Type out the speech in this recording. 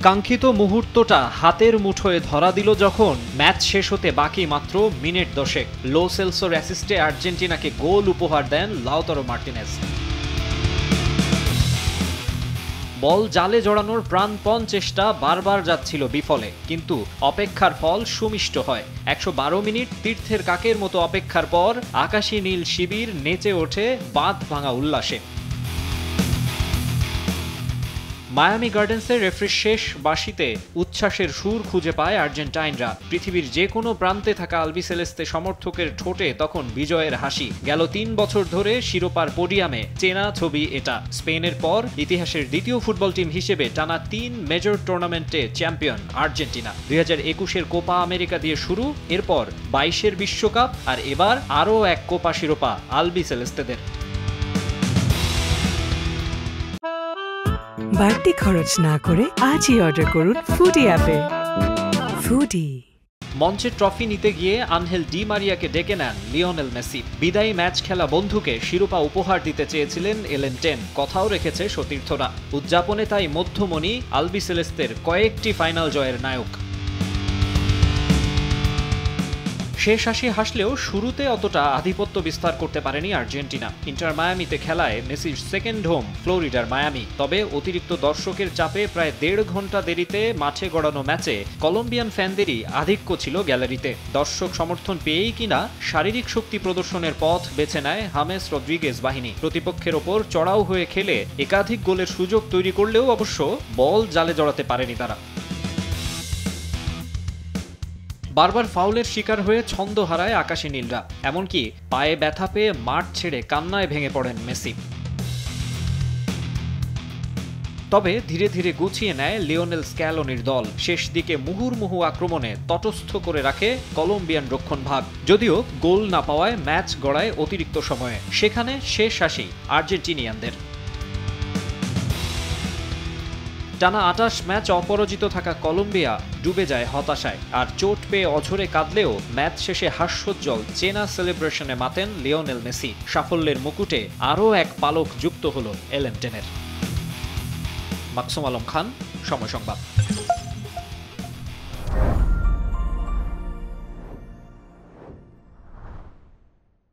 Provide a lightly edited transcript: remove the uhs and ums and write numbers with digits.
কাঙ্ক্ষিত মুহূর্তটা হাতের মুঠোয় ধরা দিল যখন ম্যাচ শেষ হতে বাকি মাত্র মিনিট 10। লো সেলসোর অ্যাসিস্টে আর্জেন্টিনাকে গোল উপহার দেন লাউতারো মার্টিনেজ। বল জালে জড়ানোর প্রাণপণ চেষ্টা বারবার যাচ্ছিল বিফলে, কিন্তু অপেক্ষার ফল সুমিষ্ট হয়। 112 মিনিট তীর্থের কাকের মতো অপেক্ষার পর আকাশী নীল শিবির নেচে ওঠে বাঁধ ভাঙা উল্লাসে। মায়ামি গার্ডেন্সের রেফারির শেষ বাঁশিতে উচ্ছ্বাসের সুর খুঁজে পায় আর্জেন্টাইনরা। পৃথিবীর যে কোনো প্রান্তে থাকা আলবিসেলেস্তে সমর্থকের ঠোঁটে তখন বিজয়ের হাসি। গেল 3 বছর ধরে শিরোপার পোডিয়ামে চেনা ছবি এটা। স্পেনের পর ইতিহাসের দ্বিতীয় ফুটবল টিম হিসেবে টানা 3 মেজর টুর্নামেন্টে চ্যাম্পিয়ন আর্জেন্টিনা। 2021-এর কোপা আমেরিকা দিয়ে শুরু, এরপর 22-এর বিশ্বকাপ, আর এবার আরও এক কোপা শিরোপা আলবিসেলেস্তেদের। বাড়তি খরচ না করে আজই অর্ডার করুন ফুডি অ্যাপে। ফুডি। মঞ্চে ট্রফি নিতে গিয়ে আনহেল ডি মারিয়াকে ডেকে নেন লিওনেল মেসি। বিদায়ী ম্যাচ খেলা বন্ধুকে শিরোপা উপহার দিতে চেয়েছিলেন এলেন টেন, কথাও রেখেছে সতীর্থরা। উদযাপনে তাই মধ্যমণি আলবিসেলেস্তের কয়েকটি ফাইনাল জয়ের নায়ক। শেষ হাসলেও শুরুতে অতটা আধিপত্য বিস্তার করতে পারেনি আর্জেন্টিনা। ইন্টার মায়ামিতে খেলায় মেসির সেকেন্ড হোম ফ্লোরিডার মায়ামি। তবে অতিরিক্ত দর্শকের চাপে প্রায় 1.5 ঘন্টা দেরিতে মাঠে গড়ানো ম্যাচে কলম্বিয়ান ফ্যানদেরই আধিক্য ছিল গ্যালারিতে। দর্শক সমর্থন পেয়েই কিনা শারীরিক শক্তি প্রদর্শনের পথ বেছে নেয় হামেস রদ্রিগেজ বাহিনী। প্রতিপক্ষের ওপর চড়াও হয়ে খেলে একাধিক গোলের সুযোগ তৈরি করলেও অবশ্য বল জালে জড়াতে পারেনি তারা। বারবার ফাউলের শিকার হয়ে ছন্দ হারায় আকাশী নীলরা। এমনকি পায়ে ব্যথা পেয়ে মাঠ ছেড়ে কান্নায় ভেঙে পড়েন মেসি। তবে ধীরে ধীরে গুছিয়ে নেয় লিওনেল স্ক্যালোনির দল। শেষ দিকে মুহুর্মুহু আক্রমণে তটস্থ করে রাখে কলম্বিয়ান রক্ষণভাগ। যদিও গোল না পাওয়ায় ম্যাচ গড়ায় অতিরিক্ত সময়ে, সেখানে শেষ হাসি আর্জেন্টিনিয়ানদের। টানা 28 ম্যাচ অপরাজিত থাকা কলম্বিয়া ডুবে যায় হতাশায়। আর চোট পেয়ে অঝরে কাঁদলেও ম্যাচ শেষে হাস্যোজ্জ্বল চেনা সেলিব্রেশনে মাতেন লিওনেল মেসি। সাফল্যের মুকুটে আরও এক পালক যুক্ত হল এলেন টেনের। মাকসুম আলম খান, সময় সংবাদ।